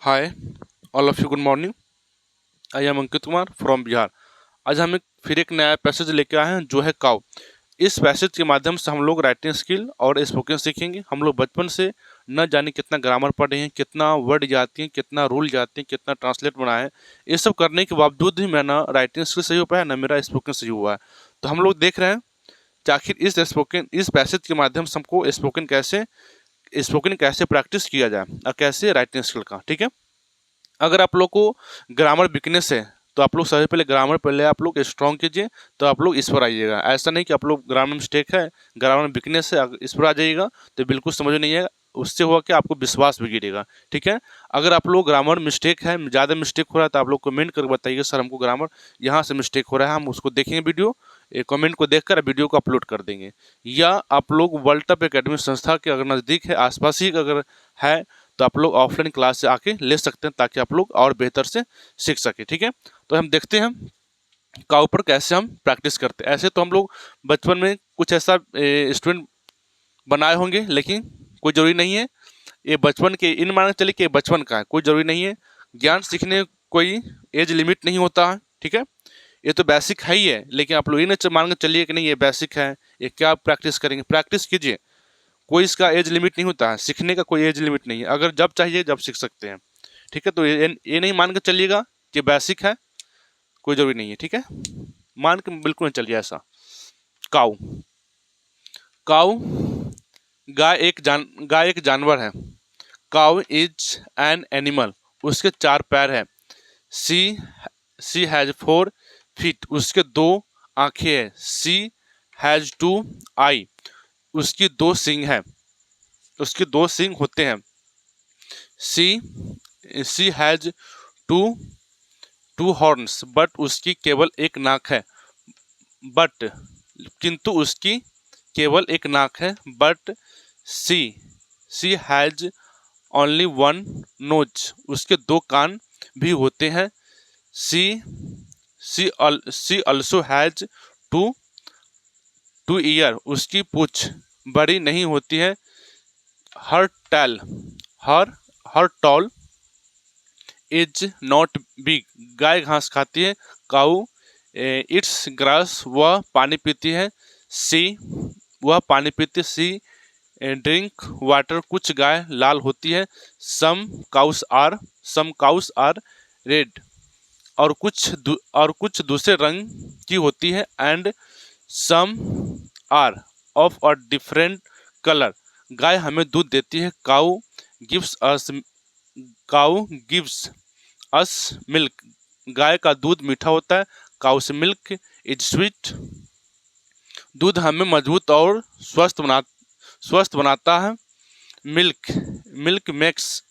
Hi all of you, good morning. I am Ankit Kumar from Bihar. आज हम फिर एक नया पैसेज लेके आए हैं जो है काव। इस पैसेज के माध्यम से हम लोग राइटिंग स्किल और स्पोकन सीखेंगे। हम लोग बचपन से न जाने कितना ग्रामर पढ़े हैं, कितना वर्ड जाती हैं, कितना रूल जाते हैं, कितना ट्रांसलेट बनाए हैं। ये सब करने के बावजूद ही मेरा ना राइटिंग स्किल सही हो पाया ना मेरा स्पोकन सही हुआ है। तो हम लोग देख रहे हैं कि आखिर इस पैसेज के माध्यम से हमको स्पोकन कैसे प्रैक्टिस किया जाए और कैसे राइटिंग स्किल का। ठीक है, अगर आप लोग को ग्रामर वीकनेस है तो आप लोग सबसे पहले ग्रामर पहले आप लोग स्ट्रॉन्ग कीजिए, तो आप लोग इस पर आइएगा। ऐसा नहीं कि आप लोग ग्रामर मिस्टेक है, ग्रामर वीकनेस है, अगर इस पर आ जाइएगा तो बिल्कुल समझ में नहीं आएगा। उससे हुआ कि आपको विश्वास भी गिरेगा। ठीक है, अगर आप लोग ग्रामर मिस्टेक है, ज़्यादा मिस्टेक हो रहा है तो आप लोग कमेंट करके बताइए सर हमको ग्रामर यहाँ से मिस्टेक हो रहा है। हम उसको देखेंगे वीडियो, कमेंट को देखकर वीडियो को अपलोड कर देंगे। या आप लोग वर्ल्ड टॉप एकेडमी संस्था के अगर नज़दीक है, आसपास ही अगर है, तो आप लोग ऑफलाइन क्लास से आके ले सकते हैं ताकि आप लोग और बेहतर से सीख सके। ठीक है, तो हम देखते हैं काउ पर कैसे हम प्रैक्टिस करते हैं। ऐसे तो हम लोग बचपन में कुछ ऐसा स्टूडेंट बनाए होंगे, लेकिन कोई ज़रूरी नहीं है। ये बचपन के इन मान के चलिए कि ये बचपन का है, कोई ज़रूरी नहीं है। ज्ञान सीखने कोई एज लिमिट नहीं होता है। ठीक है, ये तो बेसिक है ही है, लेकिन आप लोग ये ना मान के चलिए कि नहीं ये बेसिक है, ये क्या प्रैक्टिस करेंगे। प्रैक्टिस कीजिए, कोई इसका एज लिमिट नहीं होता है, सीखने का कोई एज लिमिट नहीं है। अगर जब चाहिए जब सीख सकते हैं। ठीक है, तो ये नहीं मान के चलिएगा कि बेसिक है, कोई जरूरी नहीं है। ठीक है, मान के बिल्कुल नहीं चलिए ऐसा। काऊ काऊ गाय एक जानवर है। Cow is an animal. उसके चार पैर हैं। She she has 4 feet. उसके दो आंखें हैं। She has 2 eye. उसकी दो सींग हैं, उसके दो सींग होते हैं। She she has two two horns. But उसकी केवल एक नाक है। बट किंतु उसकी केवल एक नाक है। But she she has only 1 nose. उसके दो कान भी होते हैं। She she also has two two ear. उसकी पूंछ बड़ी नहीं होती है। Her tail her her tall is not big. गाय घास खाती है। Cow eats grass. वह पानी पीती है। सी वह पानी पीती है। She drink water. कुछ गाय लाल होती है। Some cows are red. और कुछ दूसरे रंग की होती है। And some are of a different colour. गाय हमें दूध देती है। Gives us cow gives us milk. गाय का दूध मीठा होता है। Cow's milk is sweet. दूध हमें मजबूत और स्वस्थ बनाता है। Milk milk makes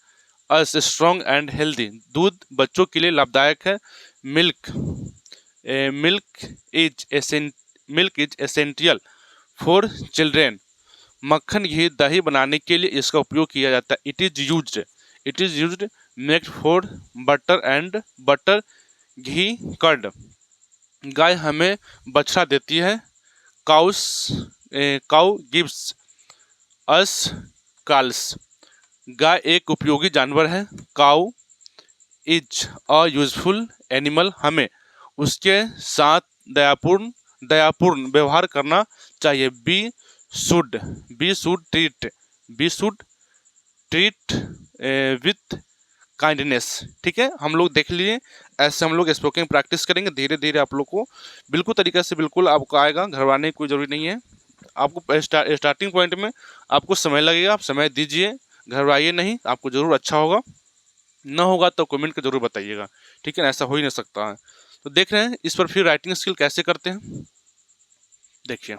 us strong and healthy. दूध बच्चों के लिए लाभदायक है। Milk milk milk is essential for children. मक्खन घी दही बनाने के लिए इसका उपयोग किया जाता है। It is used make for butter ghee curd. गाय हमें बछड़ा देती है। Cows cow gives us calves. गाय एक उपयोगी जानवर है। Cow is a useful animal. हमें उसके साथ दयापूर्ण व्यवहार करना चाहिए। Should be should treat with kindness. ठीक है, हम लोग देख लिए। ऐसे हम लोग स्पोकन प्रैक्टिस करेंगे धीरे धीरे। आप लोग को बिल्कुल तरीके से बिल्कुल आपको आएगा, घबराने की कोई ज़रूरी नहीं है। आपको स्टार्टिंग पॉइंट में आपको समय लगेगा, आप समय दीजिए, घबराइए नहीं, आपको ज़रूर अच्छा होगा। ना होगा तो कमेंट कर जरूर बताइएगा। ठीक है ना, ऐसा हो ही नहीं सकता है। तो देख रहे हैं इस पर फिर राइटिंग स्किल कैसे करते हैं। देखिए,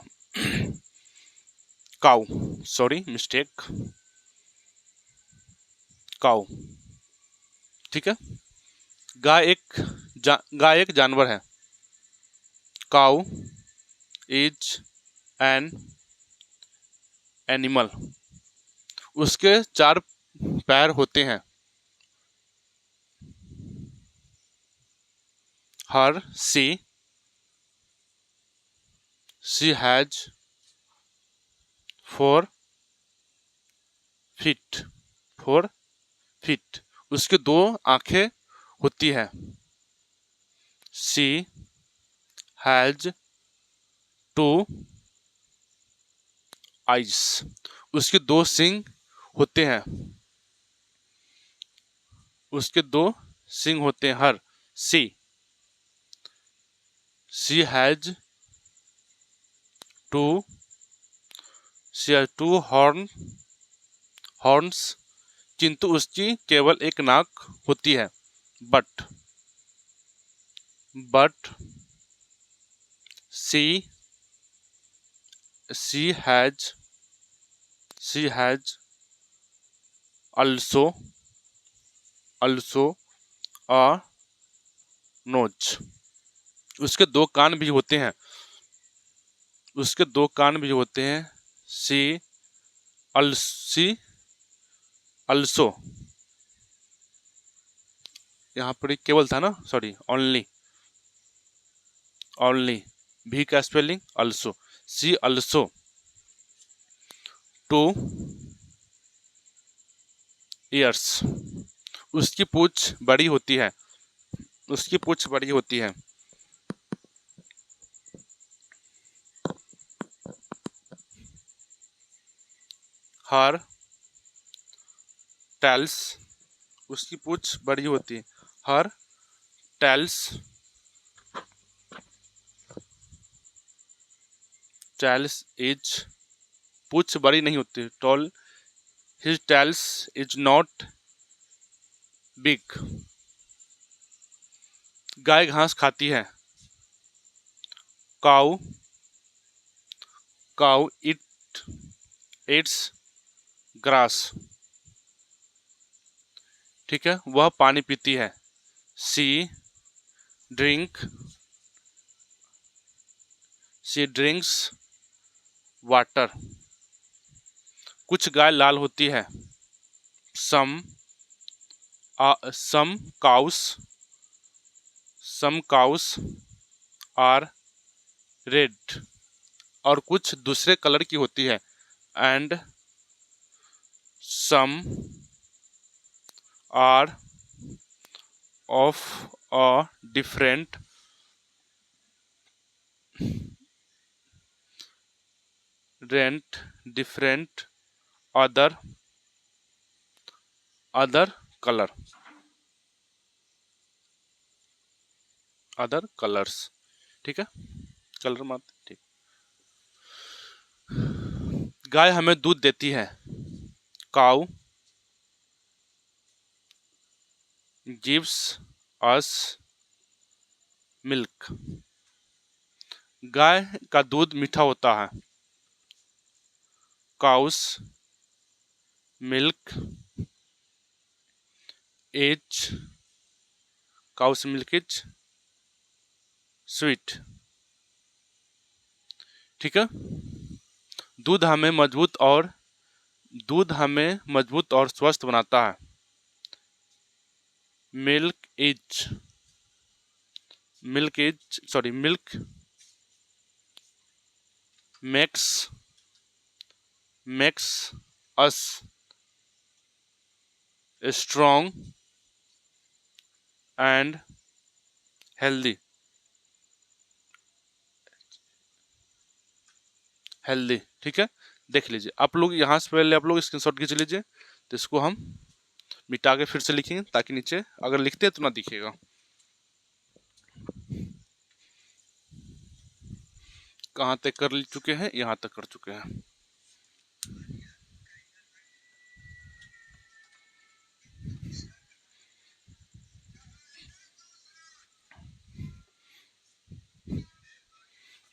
काऊ सॉरी मिस्टेक काऊ। ठीक है, गाय एक जानवर है। Cow is an animal. उसके चार पैर होते हैं। हर सी हैज 4 फीट 4 फीट। उसके दो आंखें होती है। She has two eyes. उसके दो सिंग होते हैं। उसके दो सिंग होते हैं। हर she has two she has two horns, किंतु उसकी केवल एक नाक होती है। But but she she has she has also also a nose। उसके दो कान भी होते हैं। उसके दो कान भी होते हैं। सी सी also, यहाँ पर एक केवल था ना, सॉरी, ओनली ओनली भी का स्पेलिंग also। सी also टू ईयर्स। उसकी पूंछ बड़ी होती है। उसकी पूंछ बड़ी होती है। हर टेल्स। उसकी पूंछ बड़ी होती है। हर टेल्स टेल्स इज, पूंछ बड़ी नहीं होती, tall. His tails is not big. गाय घास खाती है। Cow cow eats grass. ठीक है, वह पानी पीती है। She drink she drinks water. कुछ गाय लाल होती है। Some some cows are red. और कुछ दूसरे कलर की होती है। And some are of a different different other colour other colours. ठीक है, कलर मत, ठीक। गाय हमें दूध देती है। Cow gives us milk. गाय का दूध मीठा होता है। Cow's milk is cow's milk is sweet. ठीक है, दूध हमें मजबूत और स्वस्थ बनाता है। Milk is milk makes us strong and healthy ठीक है, देख लीजिए आप लोग, यहाँ से पहले आप लोग स्क्रीनशॉट खींच लीजिए। तो इसको हम मिटा के फिर से लिखेंगे, ताकि नीचे अगर लिखते हैं तो ना दिखेगा। कहाँ तक कर चुके हैं? यहाँ तक कर चुके हैं।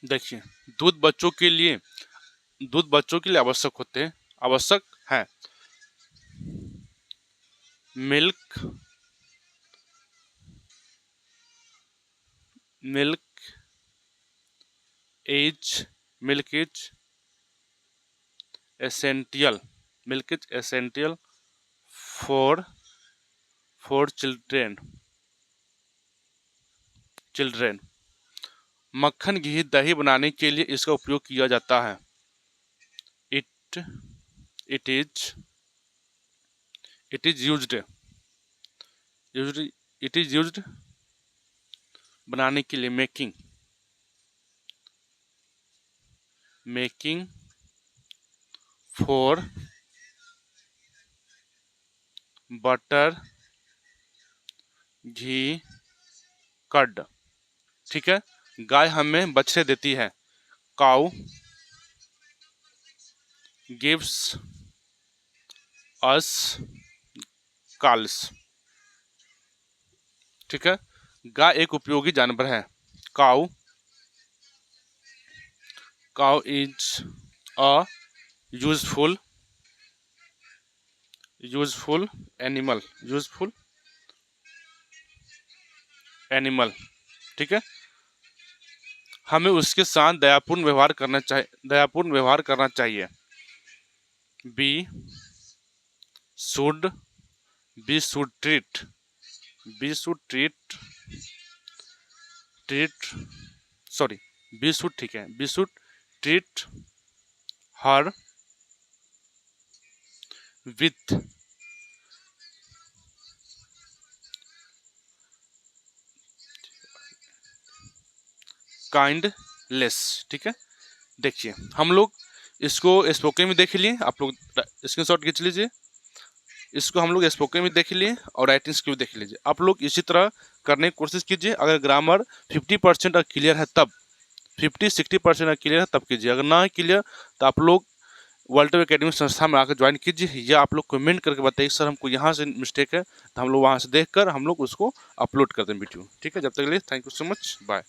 देखिए, दूध बच्चों के लिए आवश्यक है। Milk milk is milk is essential for children. मक्खन, घी, दही बनाने के लिए इसका उपयोग किया जाता है। It it is used it is used बनाने के लिए, making for butter, ghee, curd. ठीक है, गाय हमें बछड़े देती है, काउ गिव्स अस काल्स। ठीक है, गाय एक उपयोगी जानवर है, cow is a useful animal, ठीक है, हमें उसके साथ दयापूर्ण व्यवहार करना चाहिए। Be should treat treat sorry be should, ठीक है, be should treat her with kindless. ठीक है, देखिए हम लोग इसको स्पोकन में देख लिए, आप लोग स्क्रीनशॉट खींच लीजिए। इसको हम लोग स्पोकन में देख लिए और राइटिंग स्किल देख लीजिए। आप लोग इसी तरह करने की कोशिश कीजिए। अगर ग्रामर 50% क्लियर है तब, 50-60% क्लियर है तब कीजिए। अगर ना क्लियर तो आप लोग वर्ल्ड एकेडमी संस्था में आकर ज्वाइन कीजिए, या आप लोग कमेंट करके बताइए सर हमको यहाँ से मिस्टेक है, तो हम लोग वहाँ से देखकर हम लोग उसको अपलोड कर दें वीडियो। ठीक है, जब तक के लिए thank you so much, bye.